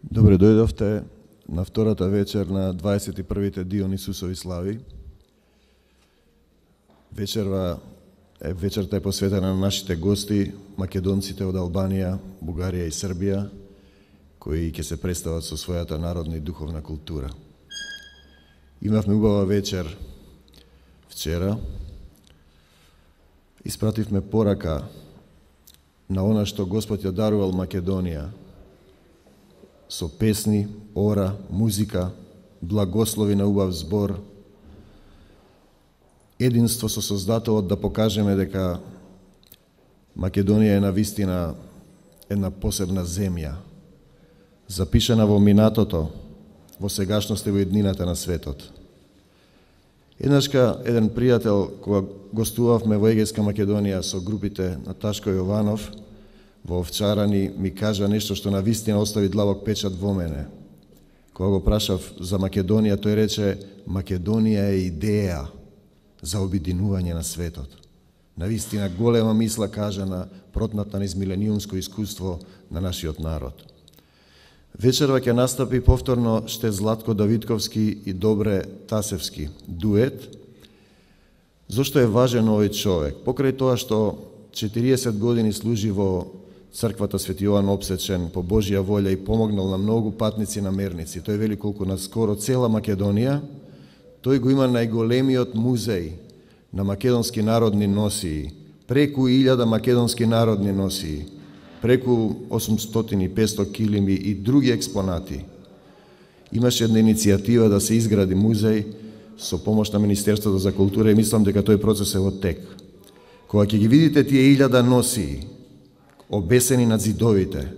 Добре дојдовте на втората вечер на 21-те Дионисусови слави. Вечерта е посветена на нашите гости, македонците од Албанија, Бугарија и Србија, кои ќе се представат со својата народна и духовна култура. Имавме убава вечер вчера. Испративме порака на она што Господ ја дарувал Македонија, со песни, ора, музика, благослови на убав збор, единство со Создателот да покажеме дека Македонија е навистина една посебна земја, запишена во минатото, во сегашност и во еднината на светот. Еднашка еден пријател, кога гостувавме во Егејска Македонија со групите на Ташко Јованов, во Овчарани, ми кажа нешто што навистина остави длабок печат во мене. Кога го прашав за Македонија, тој рече: Македонија е идеја за обединување на светот. Навистина голема мисла кажана, протната низ милениумско искуство на нашиот народ. Вечерва ќе настапи повторно Ште Златко Давидковски и Добре Тасевски дует. Зошто е важен овој човек? Покрај тоа што 40 години служи во Црквата Свети Јован Опсечен по Божја волја и помогнал на многу патници на мерници. Тој вели колку на скоро цела Македонија, тој го има најголемиот музеј на македонски народни носии, преку 1000 македонски народни носии, преку 800-500 килими и други експонати. Имаше една иницијатива да се изгради музеј со помош на Министерството за култура и мислам дека тој процес е во тек. Кога ќе ги видите тие 1000 носии обесени над зидовите,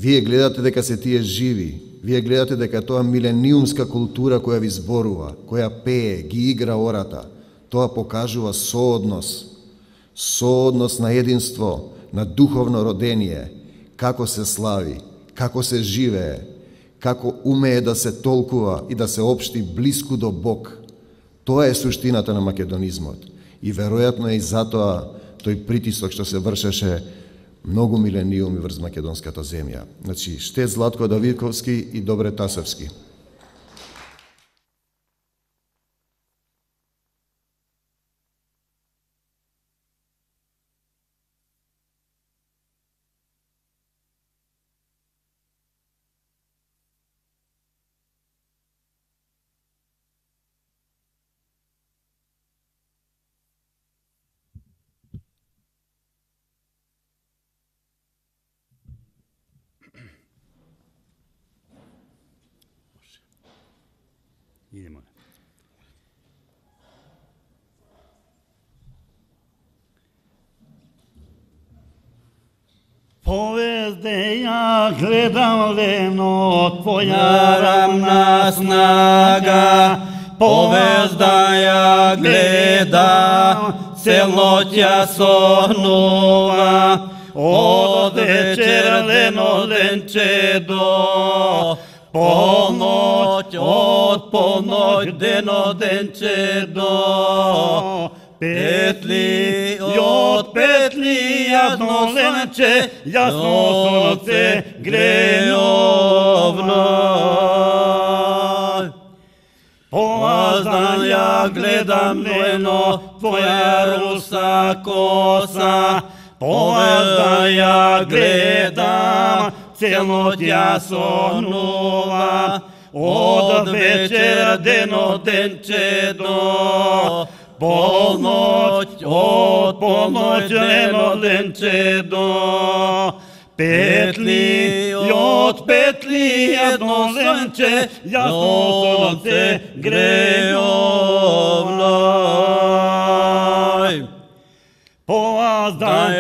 вие гледате дека се тие живи, вие гледате дека тоа милениумска култура која ви зборува, која пее, ги игра ората, тоа покажува сооднос на единство, на духовно родение, како се слави, како се живее, како умее да се толкува и да се општи блиску до Бог. Тоа е суштината на македонизмот. И веројатно е и затоа тој притисок што се вршеше многу милениуми врз македонската земја. Значи, Ште Златко Давидковски и Добре Тасевски. Idemo. Povезде ја гледам лено, твоја рамна снага. Повезда ја гледам, цело ќе сонува. Од вечер лено ленче до полноќ, од полноќ дено денче до петли, од петли јасно ленче, јасно сонце грејовно. Поваздан ја гледам лено, твоја руса коса, поваздан ја гледам, цело ја сонува. Од вечер дено денче до полноќ, од полноќ дено денче до петли, од петли едно ленче, јасно сонце грејовно. Поваздан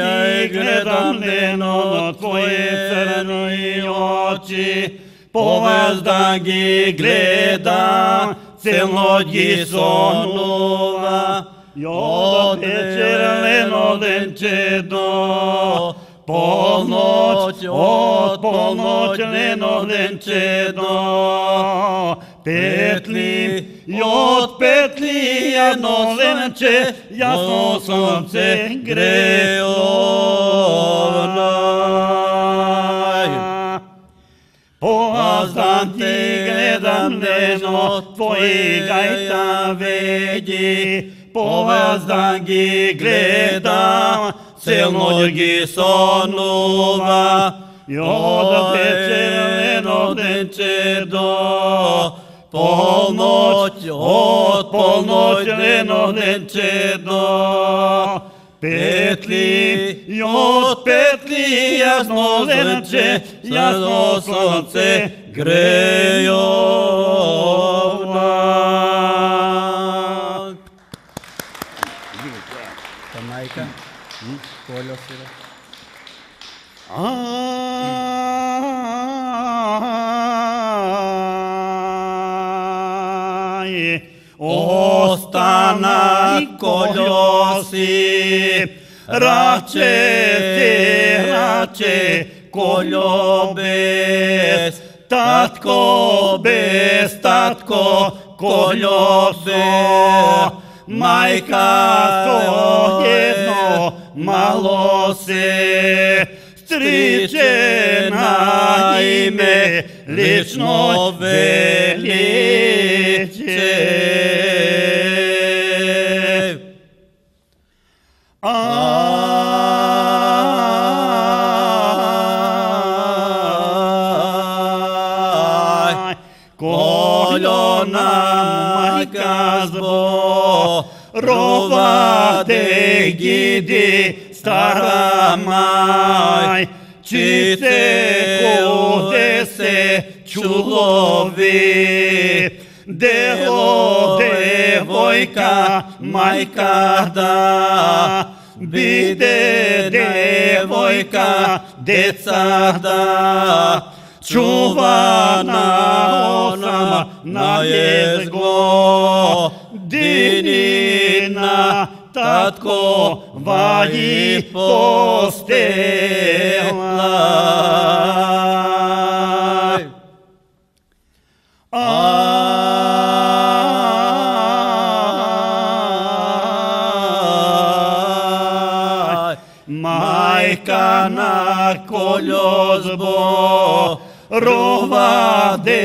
ти гледам лено, твоje црни очи, поваздан ги гледам, цело ги сонува. Од вечер лено ленче до полноќ, од полноќ лено ленче до петли, од петли едно ленче, јасно сонце грејовно. Pozdan ti gledam nežno, tvojega ta vedi. Pozdan gi gledam, cel noć gi sonuva. I od večer do polnoć, od polnoć lenodenče do petli. I od petli jasno zvenče, jasno sonce grejovna. Ta majka, Koljo svira. Ostanak Koljo si, rače, Koljo bez tatko, Koljo so, majka so jedno malo se, striče na ime lično veliče. Koljo nam majka zborova te gidi stara maj, čice kode se čulovi, delo devojka majka da, bide devojka deca da, čuvana osama na jezgo, dinina tatko vaji postelaj. Majka na Koljo zborova de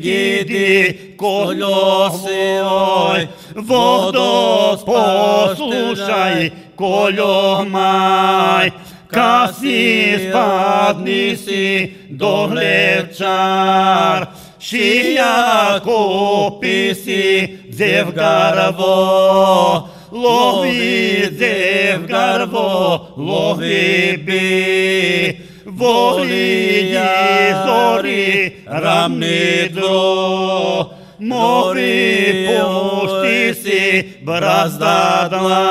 gidi Koljo svoj, vodos poslušaj Koljo maj, ka si spadni si dohlečar, šija kupi si dzevgarvo, lovi dzevgarvo, lovi bi, voli zori ramni dro, mori pušti si brazdadla,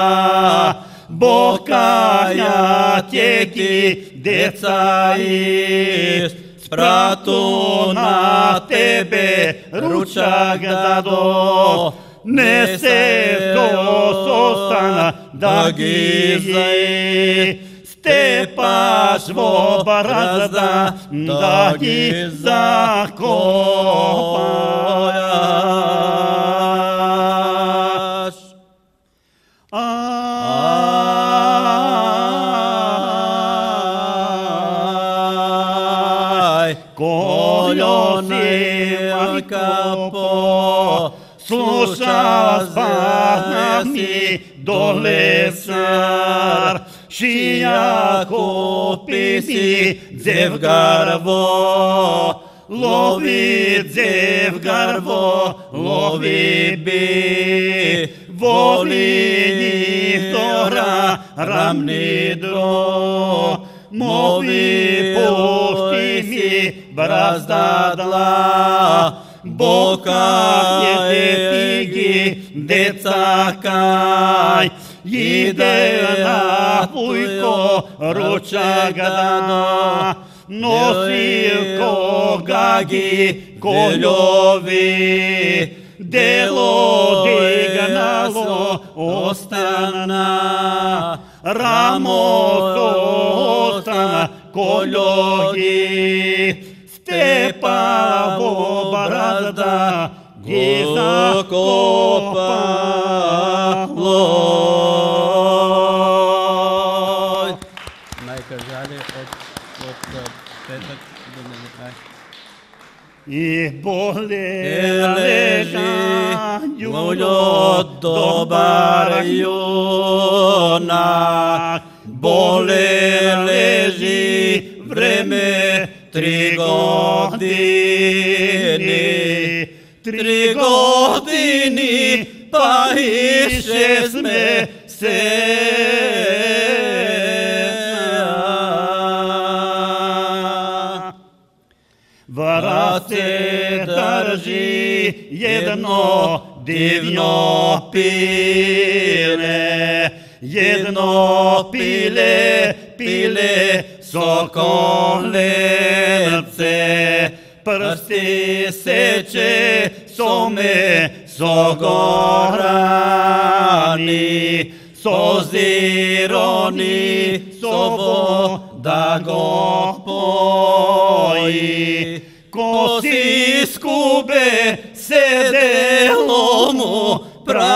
bokaja tjeki deca ist, spratu na tebe ručak dado, ne se to sostana da gizi, stepaš vo brazda da gi zakopaš. Koljo si majka sluša zbazna si dohlečar, šija kupi si dzevgarvo, lovi dzevgarvo, lovi bi, voli njihtora ramni dro, movi pušti si brazdadla, boka je tigi deca kaj, ide na pujko ručak dana, nosi kogagi Koljovi, delo dignalo ostana, ramo ostana Koljogi, stepa vo brazda gi zakopalo. Majka žali od petak do и болележа јудо добар јунак, болележи време 3 години, 3 години, па и 6 месеца. Враце држи едно дивно пиле, едно пиле со коленце, прсти сече со горани, со зирони, со вода го пои. Коси скубе седело му прави,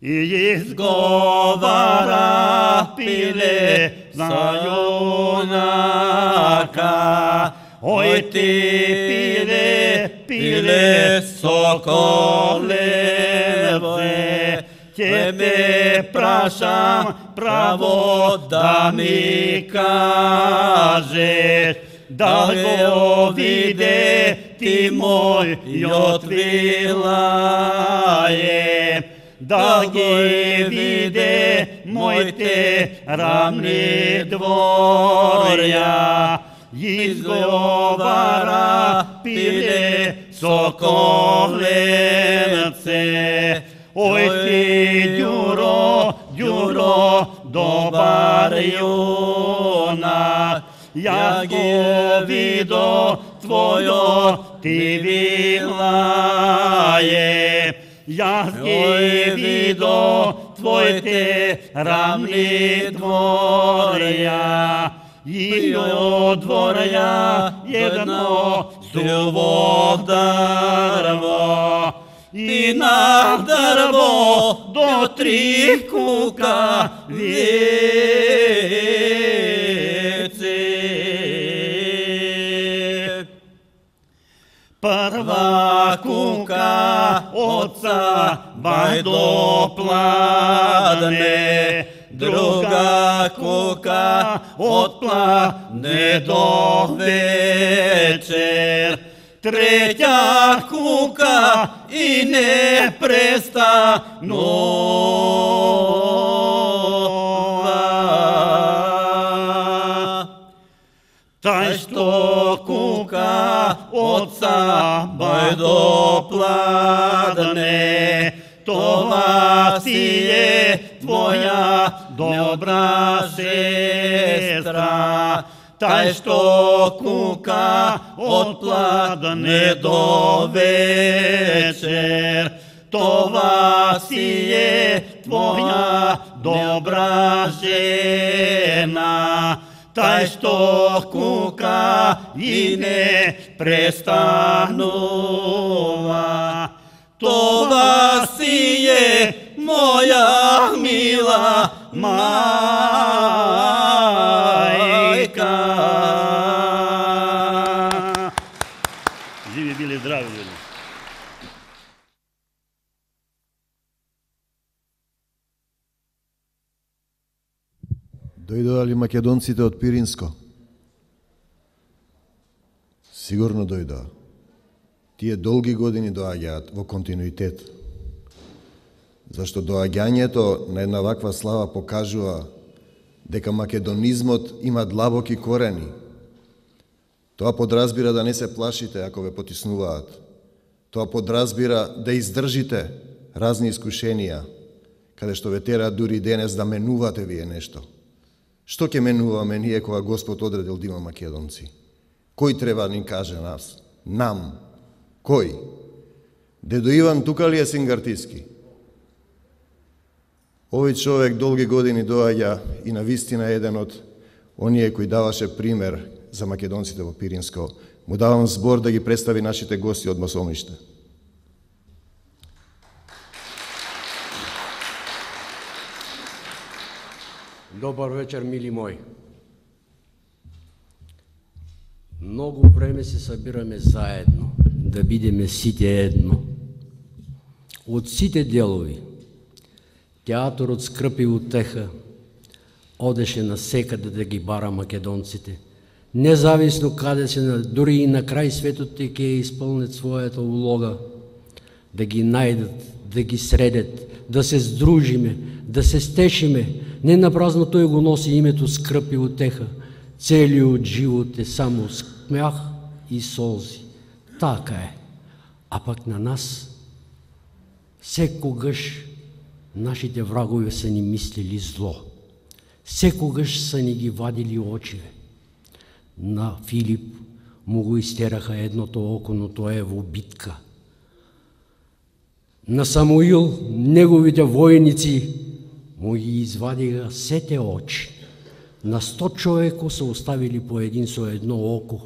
и изговара пиле за јунака. Ој ти пиле со коленце, ќе ме прашам право да ми кажеш, да го виде ти мојот вилаје, да ги виде моите рамни дворја. Изговара пиле со коленце, ој ти Ѓуро, добар јунак, ја го видо твојо ти вилаје, јас ги видо твоите рамни дворја, и од дворја едно суво дрво, и на дрво до 3 кука вици. Прва кука оца бајдо пладне, друга кука отпладне до вечер, треќа кука и не престанува. Тај што кука оца бајдо пладне, това си е твоја добра сестра. Тај што кука отпладне до вечер, това си е твоја добра жена. Тај што кука и не престанува, това си е моја мила мајка. Живи били здрави люди. Дојдоа ли македонците од Пиринско? Сигурно дојдоа. Тие долги години доаѓаат во континуитет. Зашто доаѓањето на една ваква слава покажува дека македонизмот има длабоки корени. Тоа подразбира да не се плашите ако ве потиснуваат. Тоа подразбира да издржите разни искушенија, каде што ве тераат дури денес да менувате вие нешто. Што ќе менуваме ние кога Господ одредил да има македонци? Кој треба да ни каже нас? Нам. Кој? Дедо Иван тука ли е Сингартиски? Овој човек долги години доаѓа и на вистина еден од оние кои даваше пример за македонците во Пиринско. Му давам збор да ги представи нашите гости од Масомиште. Добър вечер, мили мои. Много време се събираме заедно, да бидеме сите едно. От сите делови, театърът скръп и утеха, одеше насекъде да ги бара македонците. Независно къде се, дори и на край светът те ке изпълнят своята улога, да ги найдат, да ги средят, да се сдружиме, да се стешиме. Не напразно той го носи името скръп и утеха. Целият живот е само смях и солзи. Така е. А пък на нас секогаш нашите врагове са ни мислили зло. Секогаш са ни ги вадили очиве. На Филип му го изтераха едното око, но той е в битка. На Самуил неговите войници му ги извадиха сете очи. На 100 човеко са оставили по един со едно око,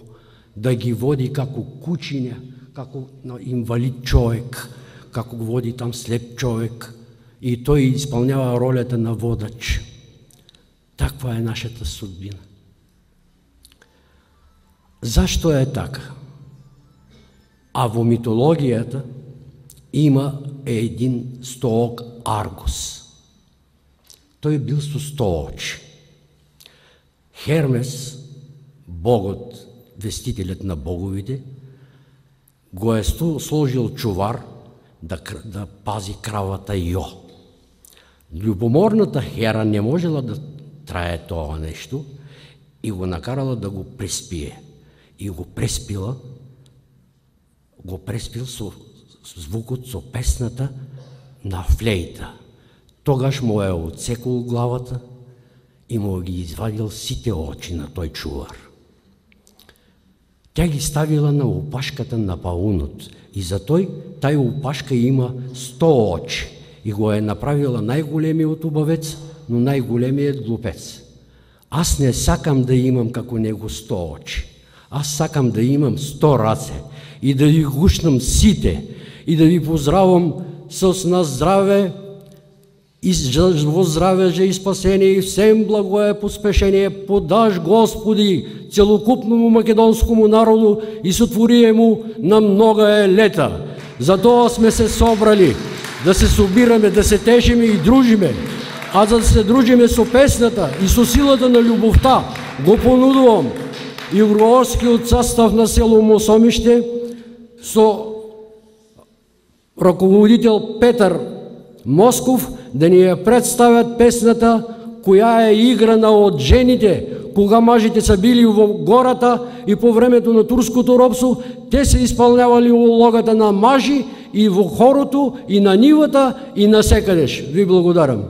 да ги води како кучиня, како инвалид човек, како го води там слеп човек, и той изпълнява ролята на водач. Таква е нашата съдбина. Защо е така? А во митологията има един стоок Аргос. Той бил со 100 очи. Хермес, богът, вестителят на боговите, го е сложил чувар да пази кравата Йо. Любоморната Хера не можела да трае това нещо и го накарала да го преспие. И го преспил со звукот, со песната на флейта. Тогаш му е отсекол главата и му ги извадил сите очи на той чувар. Тя ги ставила на опашката на паунот и затој тая опашка има 100 очи и го е направила най-големиот убавец, но най-големият глупец. Аз не сакам да имам како него 100 очи. Аз сакам да имам 100 раце и да ви гушнам сите и да ви поздравам с на здраве и во здраве же и спасение и всем благое поспешение подаш Господи целокупному македонскому народу и сотворие му на многое лета. Затоа сме се собрали да се собираме, да се тешиме и дружиме, а за да се дружиме со песната и со силата на љубовта го понудувам и ургорскиот састав на село Мосомиште со раководител Петър Москов да ни ја представят песната која е играна од жените, кога мажите са били во гората и по времето на турското робство, те се изпълнявали улогата на мажи и во хорото, и на нивата, и на секадеш. Ви благодарам.